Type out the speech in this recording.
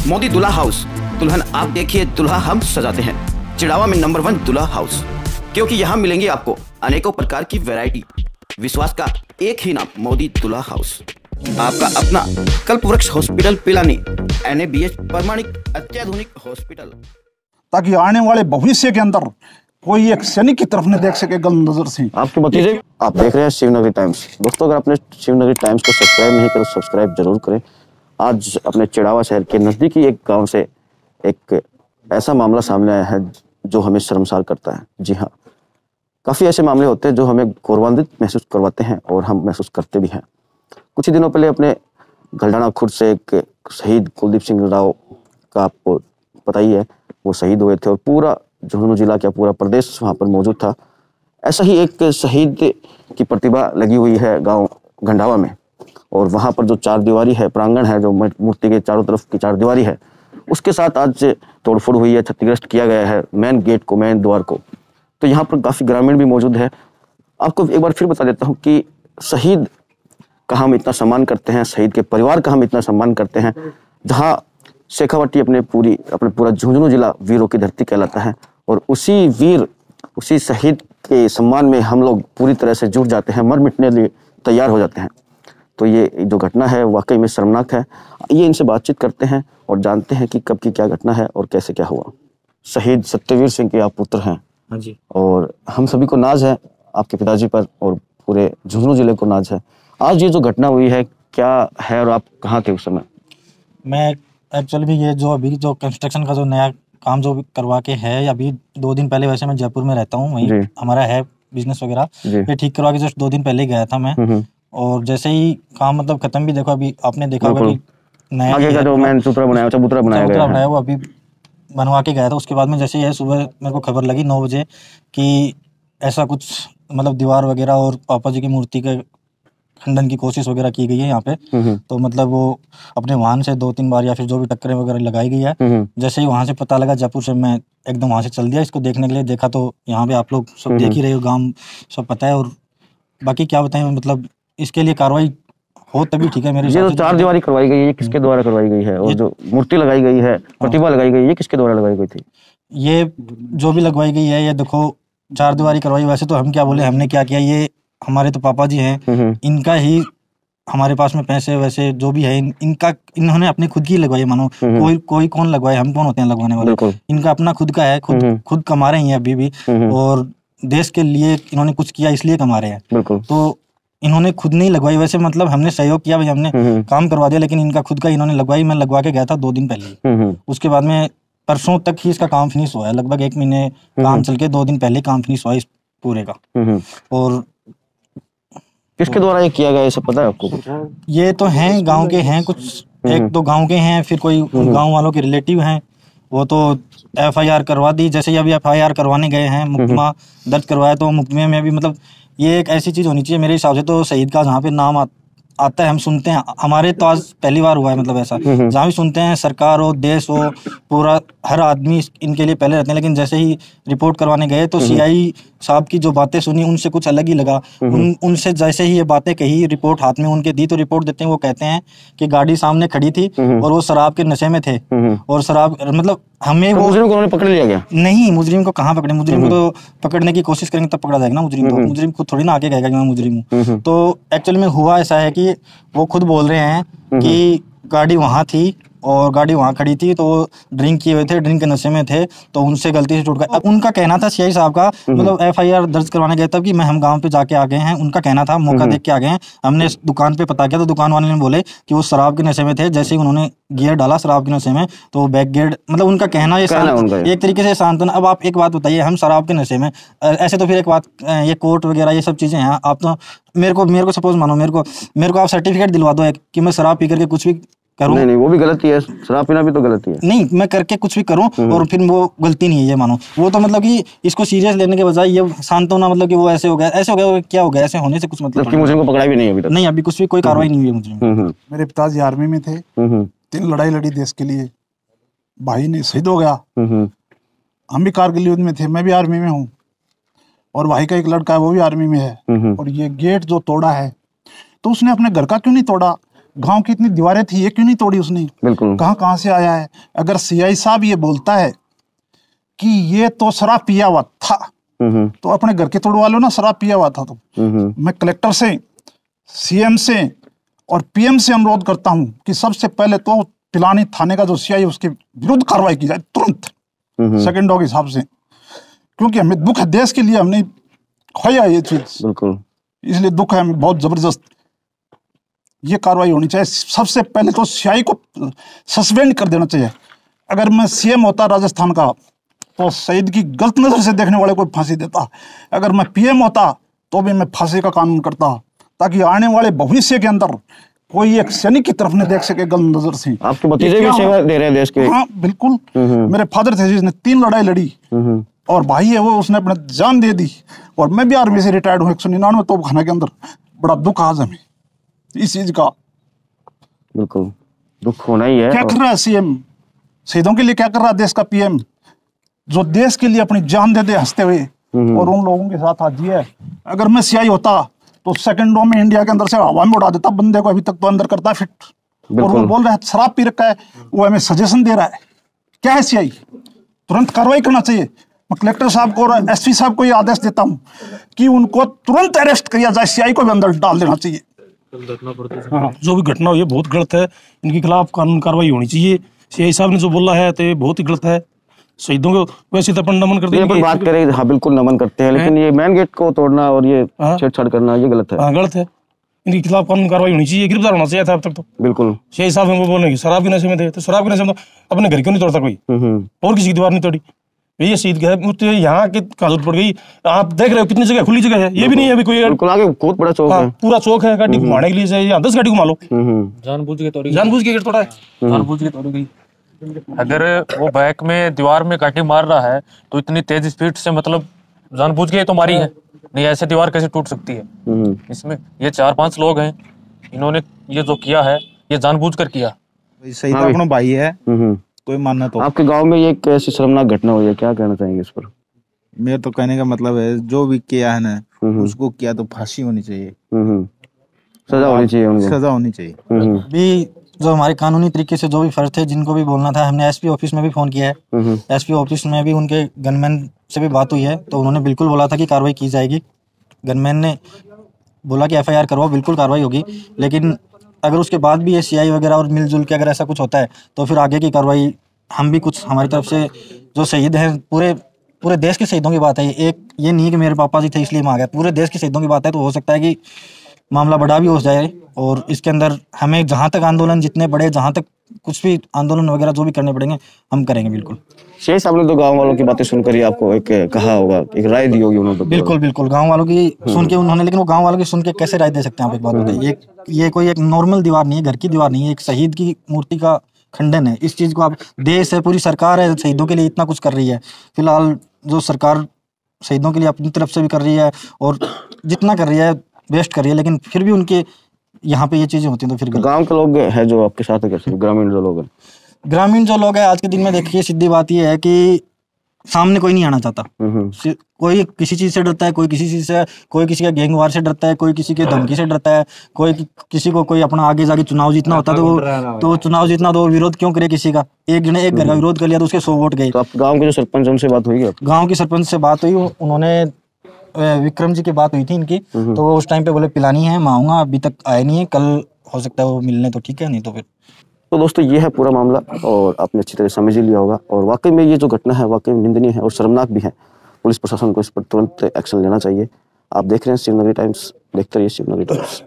मोदी दुल्हा हाउस, दुल्हन आप देखिए, दुल्हा हम सजाते हैं। चिड़ावा में नंबर 1 दुल्हा हाउस, क्योंकि यहाँ मिलेंगे आपको अनेकों प्रकार की वैरायटी। विश्वास का एक ही नाम, मोदी दुल्हा हाउस। आपका अपना कल्पवृक्ष हॉस्पिटल पिलानी, NABH प्रमाणित अत्याधुनिक हॉस्पिटल, ताकि आने वाले भविष्य के अंदर कोई एक सैनिक की तरफ न देख सके गलत नजर से। आपके भतीजे, आप देख रहे हैं शिवनगरी टाइम्स। दोस्तों, अगर आपने शिवनगरी टाइम्स को सब्सक्राइब नहीं किया तो सब्सक्राइब जरूर करें। आज अपने चिड़ावा शहर के नजदीकी एक गांव से एक ऐसा मामला सामने आया है जो हमें शर्मसार करता है। जी हाँ, काफी ऐसे मामले होते हैं जो हमें गौरवान्वित महसूस करवाते हैं और हम महसूस करते भी हैं। कुछ ही दिनों पहले अपने गलडाना खुर्द से एक शहीद कुलदीप सिंह राव का आपको पता ही है, वो शहीद हुए थे और पूरा झुंझुनू जिला का पूरा प्रदेश वहाँ पर मौजूद था। ऐसा ही एक शहीद की प्रतिभा लगी हुई है गांव गंडावा में, और वहाँ पर जो चार दीवारी है, प्रांगण है, जो मूर्ति के चारों तरफ की चार दीवारी है, उसके साथ आज तोड़फोड़ हुई है, क्षतिग्रस्त किया गया है मेन गेट को, मेन द्वार को। तो यहाँ पर काफ़ी ग्रामीण भी मौजूद है। आपको एक बार फिर बता देता हूँ कि शहीद का हम इतना सम्मान करते हैं, शहीद के परिवार का हम इतना सम्मान करते हैं। जहाँ शेखावाटी अपने पूरा झुंझुनू जिला वीरों की धरती कहलाता है, और उसी शहीद के सम्मान में हम लोग पूरी तरह से जुट जाते हैं, मर मिटने लिए तैयार हो जाते हैं। तो ये जो घटना है वाकई में शर्मनाक है। ये इनसे बातचीत करते हैं और जानते हैं कि कब की क्या घटना है और कैसे क्या हुआ। शहीद सत्यवीर सिंह के आप पुत्र हैं। हाँ जी। और हम सभी को नाज है आपके पिताजी पर, और पूरे झुंझुनू जिले को नाज है। आज ये जो घटना हुई है क्या है, और आप कहाँ थे उस समय? मैं एक्चुअली भी ये जो अभी जो कंस्ट्रक्शन का जो नया काम जो करवा के है, अभी 2 दिन पहले, वैसे मैं जयपुर में रहता हूँ, वहीं हमारा है बिजनेस वगैरह, ये ठीक करवा के जस्ट 2 दिन पहले गया था मैं। और जैसे ही काम मतलब खत्म भी, देखो अभी आपने देखा होगा कि नया आगे का जो मैन चबूतरा बनाया गया है, वो अभी बनवा के गया था। उसके बाद में जैसे ही सुबह मेरे को खबर लगी 9 बजे कि ऐसा कुछ मतलब दीवार वगैरह और पापा जी की मूर्ति के खंडन की कोशिश वगैरह की गई है यहाँ पे। तो मतलब वो अपने वाहन से 2-3 बार या फिर जो भी टक्करें वगैरह लगाई गई है। जैसे ही वहाँ से पता लगा जयपुर से, मैं एकदम वहाँ से चल दिया इसको देखने के लिए। देखा तो यहाँ पे आप लोग सब देख ही रहे हो, गाँव सब पता है। और बाकी क्या बताएं, मतलब इसके लिए कार्रवाई हो तभी ठीक है मेरे हिसाब से। ये जो चार दीवारी करवाई गई है, किसके द्वारा करवाई गई है? और जो मूर्ति लगाई गई है, प्रतिभा लगाई गई है, ये किसके द्वारा लगाई गई थी? ये जो भी लगवाई गई है, ये देखो 4 दीवारी करवाई। वैसे तो हम क्या बोले, हमने क्या किया, ये हमारे तो पापा जी हैं, इनका ही हमारे पास में पैसे वैसे जो भी है इन्होंने अपनी खुद की लगवाई। मानो कोई कौन लगवाए, हम कौन होते हैं लगवाने वाले? इनका अपना खुद का है, खुद कमा रहे हैं अभी भी, और देश के लिए इन्होंने कुछ किया इसलिए कमा रहे हैं। तो इन्होंने खुद नहीं लगवाई। वैसे मतलब हमने सहयोग किया भाई, हमने काम करवा दिया, लेकिन इनका खुद का इन्होंने लगवाई। मैं लगवा के गया था 2 दिन पहले। उसके बाद में परसों तक ही इसका काम फिनिश हुआ है। लगभग 1 महीने काम चल के 2 दिन पहले काम फिनिश हुआ इस पूरे का। और किसके द्वारा ये किया गया, ये सब पता है आपको? ये तो हैं गांव के हैं कुछ, एक तो गांव के हैं, फिर कोई गांव वालों के रिलेटिव हैं। वो तो FIR करवा दी। जैसे ही अभी FIR करवाने गए हैं, मुकदमा दर्ज करवाया, तो मुकदमे में भी मतलब ये एक ऐसी चीज होनी चाहिए मेरे हिसाब से। तो शहीद का जहाँ पे नाम आता है, हम सुनते हैं, हमारे तो आज पहली बार हुआ है मतलब ऐसा, जहाँ भी सुनते हैं, सरकार हो, देश हो, पूरा हर आदमी इनके लिए पहले रहते हैं। लेकिन जैसे ही रिपोर्ट करवाने गए तो CI साहब की जो बातें सुनी, उनसे कुछ अलग ही लगा। उनसे जैसे ही ये बातें कही, रिपोर्ट हाथ में उनके दी, तो रिपोर्ट देते हैं वो कहते हैं कि गाड़ी सामने खड़ी थी और वो शराब के नशे में थे। और शराब मतलब हमें वो मुजरिम को पकड़ लिया गया? नहीं, मुजरिम को कहाँ पकड़े? मुजरिम को तो पकड़ने की कोशिश करेंगे तब पकड़ा जाएगा ना मुजरिम को। मुजरिम खुद थोड़ी ना आके कहेगा कि मैं मुजरिम हूँ। तो एक्चुअली में हुआ ऐसा है कि वो खुद बोल रहे हैं कि गाड़ी वहाँ थी और गाड़ी वहाँ खड़ी थी, तो वो ड्रिंक किए हुए थे, ड्रिंक के नशे में थे, तो उनसे गलती से टूट गया। अब उनका कहना था CI साहब का, मतलब FIR दर्ज करवाने गए तब कि हम गांव पे जाके आ गए हैं। उनका कहना था मौका देख के आ गए हैं। हमने दुकान पे पता किया तो दुकान वाले ने बोले कि वो शराब के नशे में थे। जैसे ही उन्होंने गियर डाला शराब के नशे में, तो बैक गियर, मतलब उनका कहना ये एक तरीके से सांत्वना। अब आप एक बात बताइए, हम शराब के नशे में, ऐसे तो फिर एक बात, ये कोर्ट वगैरह ये सब चीजें हैं। आप तो मेरे को सपोज मानो, मेरे को आप सर्टिफिकेट दिलवा दो कि मैं शराब पी करके कुछ भी करूं। नहीं, वो भी गलती है, शराब पीना भी तो गलती है। नहीं, मैं करके कुछ भी करूं और फिर वो गलती नहीं है, ये मानो। वो तो मतलब कि इसको सीरियस लेने के बजाय ये सांत्वना, मतलब कि वो ऐसे हो गया, क्या हो गया, ऐसे होने से कुछ मतलब कि मुझे को पकड़ा भी नहीं अभी तक? नहीं, अभी कुछ भी कोई कार्रवाई नहीं हुई है मुझे। मेरे पिताजी आर्मी में थे, 3 लड़ाई लड़ी देश के लिए, भाई ने शहीद हो गया। हम भी कारगिल युद्ध में थे, मैं भी आर्मी में हूँ, और भाई का एक लड़का है वो भी आर्मी में है। और ये गेट जो तोड़ा है, तो उसने अपने घर का क्यों नहीं तोड़ा? गांव की इतनी दीवारें थी, ये क्यों नहीं तोड़ी उसने? बिल्कुल। कहाँ से आया है? अगर सीआई साहब ये बोलता है कि ये तो शराब पिया हुआ था, तो अपने घर के तोड़वा लो ना, शराब पिया हुआ था तो। मैं कलेक्टर से, सीएम से और पीएम से अनुरोध करता हूं कि सबसे पहले तो पिलानी थाने का जो सीआई उसके विरुद्ध कार्रवाई की जाए तुरंत, सेकंडों के हिसाब से, क्योंकि हमें दुख है, देश के लिए हमने खोया ये चीज, बिल्कुल, इसलिए दुख है हमें बहुत जबरदस्त। ये कार्रवाई होनी चाहिए। सबसे पहले तो सीआई को सस्पेंड कर देना चाहिए। अगर मैं सीएम होता राजस्थान का तो शहीद की गलत नजर से देखने वाले को फांसी देता। अगर मैं पीएम होता तो भी मैं फांसी का कानून करता, ताकि आने वाले भविष्य के अंदर कोई एक सैनिक की तरफ न देख सके गलत नजर से। आपके भतीजे भी सेवा दे रहे हैं देश के। हाँ बिल्कुल, मेरे फादर थे जिसने 3 लड़ाई लड़ी, और भाई है वो, उसने अपने जान दे दी। और मैं भी आर्मी से रिटायर्ड हूँ 199 तोपखाना के अंदर। बड़ा दुख आज हमें इस चीज का। बिल्कुल दुख होना ही है। क्या कर रहा है सीएम शहीदों के लिए? क्या कर रहा है देश का पीएम, जो देश के लिए अपनी जान दे दे हंसते हुए, और उन लोगों के साथ आज है। अगर मैं सीआई होता तो सेकंडों में इंडिया के अंदर से हवा में उड़ा देता बंदे को। अभी तक तो अंदर करता फिट, और वो बोल रहा है शराब पी रखा है, वो हमें सजेशन दे रहा है। क्या है सीआई? तुरंत कार्रवाई करना चाहिए। मैं कलेक्टर साहब को और एसपी साहब को ये आदेश देता हूँ कि उनको तुरंत अरेस्ट किया जाए, सीआई को भी अंदर डाल देना चाहिए। हाँ, जो भी घटना हुई है बहुत गलत है, इनके खिलाफ कानून कार्रवाई होनी चाहिए। सीआई साहब ने जो बोला है तो ये बहुत ही गलत है। शहीदों को वैसे तो अपन नमन करते हैं, बात करें, हाँ बिल्कुल नमन करते हैं, लेकिन ये मेन गेट को तोड़ना और ये छेड़छाड़ करना ये गलत है। हाँ गलत है, इनके खिलाफ कानून कार्रवाई होनी चाहिए, गिरफ्तार होना चाहिए था अब तक तो। बिल्कुल। सीआई साहब वो बोल रहे हैं शराब के नशे में थे, तो शराब के नशे में अपने घर क्यों नहीं तोड़ता कोई, और किसी की दीवार नहीं तोड़ी? ये शहीद गए, यहाँ की जरूरत पड़ गई। आप देख रहे हो कितनी जगह खुली जगह है, ये भी नहीं है अभी कोई। बिल्कुल आगे बहुत बड़ा चौक है, पूरा चौक है, गाड़ी घुमाने के लिए चाहिए 10 गाड़ी घुमा लो। जानबूझ के तोड़ी, जानबूझ के गेट तोड़ा है, जानबूझ के तोड़ी गई। अगर वो बैक में दीवार में काटी मार रहा है तो इतनी तेज स्पीड से, मतलब जानबूझ के तो मारी है, नहीं ऐसे दीवार कैसे टूट सकती है? इसमें ये 4-5 लोग हैं, इन्होंने ये जो किया है ये जानबूझ कर किया। सही तो अपना भाई है, कोई मानना तो। आपके गांव में ये कैसी शर्मनाक घटना हुई है, क्या कहना चाहेंगे इस पर? मेरे तो कहने का मतलब है जो भी किया है ना, उसको किया तो फांसी होनी चाहिए, सजा होनी चाहिए उनको, सजा होनी चाहिए। भी जो हमारे कानूनी तरीके से जो भी फर्ज थे, जिनको भी बोलना था, हमने एसपी ऑफिस में भी फोन किया है। एसपी ऑफिस में भी उनके गनमैन से भी बात हुई है, तो उन्होंने बिल्कुल बोला था कि कार्रवाई की जाएगी। गनमैन ने बोला कि एफआईआर करवाओ, बिल्कुल कार्रवाई होगी। लेकिन अगर उसके बाद भी ये सीआई वगैरह और मिलजुल के अगर ऐसा कुछ होता है तो फिर आगे की कार्रवाई हम भी कुछ हमारी तरफ से, जो शहीद हैं, पूरे देश के शहीदों की बात है। एक ये नहीं कि मेरे पापा जी थे इसलिए मैं आ गया, पूरे देश के शहीदों की बात है। तो हो सकता है कि मामला बड़ा भी हो जाए, और इसके अंदर हमें जहाँ तक आंदोलन जितने बड़े, जहाँ तक कुछ भी आंदोलन वगैरह जो भी करने पड़ेंगे हम करेंगे बिल्कुल। शेख साहब ने तो गांव वालों की बातें सुनकर ही आपको एक कहा होगा, एक राय दी होगी उन्होंने? बिल्कुल बिल्कुल, गांव वालों की सुन के उन्होंने, लेकिन वो गांव वालों की सुन के कैसे राय दे सकते हैं आप? एक बात बताइए, ये कोई एक नॉर्मल दीवार नहीं है, घर की दीवार नहीं है, एक शहीद की मूर्ति का खंडन है। इस चीज को आप, देश है, पूरी सरकार है, शहीदों के लिए इतना कुछ कर रही है। फिलहाल जो सरकार शहीदों के लिए अपनी तरफ से भी कर रही है और जितना कर रही है बेस्ट कर रही है, लेकिन फिर भी उनके यहाँ पे ये चीजें होती हैं तो फिर गांव के लोग है जो आपके साथ है, कैसे ग्रामीण जो लोग हैं? ग्रामीण जो लोग हैं आज के दिन में देखिए, सीधी बात ये है कि सामने कोई नहीं आना चाहता। कोई किसी चीज से डरता है, कोई किसी चीज से, कोई किसी का गैंगवार से डरता है, कोई किसी के धमकी से डरता है, कोई किसी को, कोई अपना आगे जाके चुनाव जीतना होता है तो चुनाव जीतना तो विरोध क्यों करे किसी का? एक जने एक घर का विरोध कर लिया तो उसके 100 वोट गए। तो आप गाँव के जो सरपंच उनसे बात हुई है? गाँव के सरपंच से बात हुई, उन्होंने विक्रम जी की बात हुई थी इनकी, तो वो उस टाइम पे बोले पिलानी है, मैं आऊंगा, अभी तक आए नहीं है, कल हो सकता है वो मिलने, तो ठीक है, नहीं तो फिर। तो दोस्तों ये है पूरा मामला, और आपने अच्छी तरह समझ ही लिया होगा, और वाकई में ये जो घटना है वाकई निंदनीय है और शर्मनाक भी है। पुलिस प्रशासन को इस पर तुरंत एक्शन लेना चाहिए। आप देख रहे हैं शिवनगरी टाइम्स, देखते रहिए शिवनगरी टाइम्स।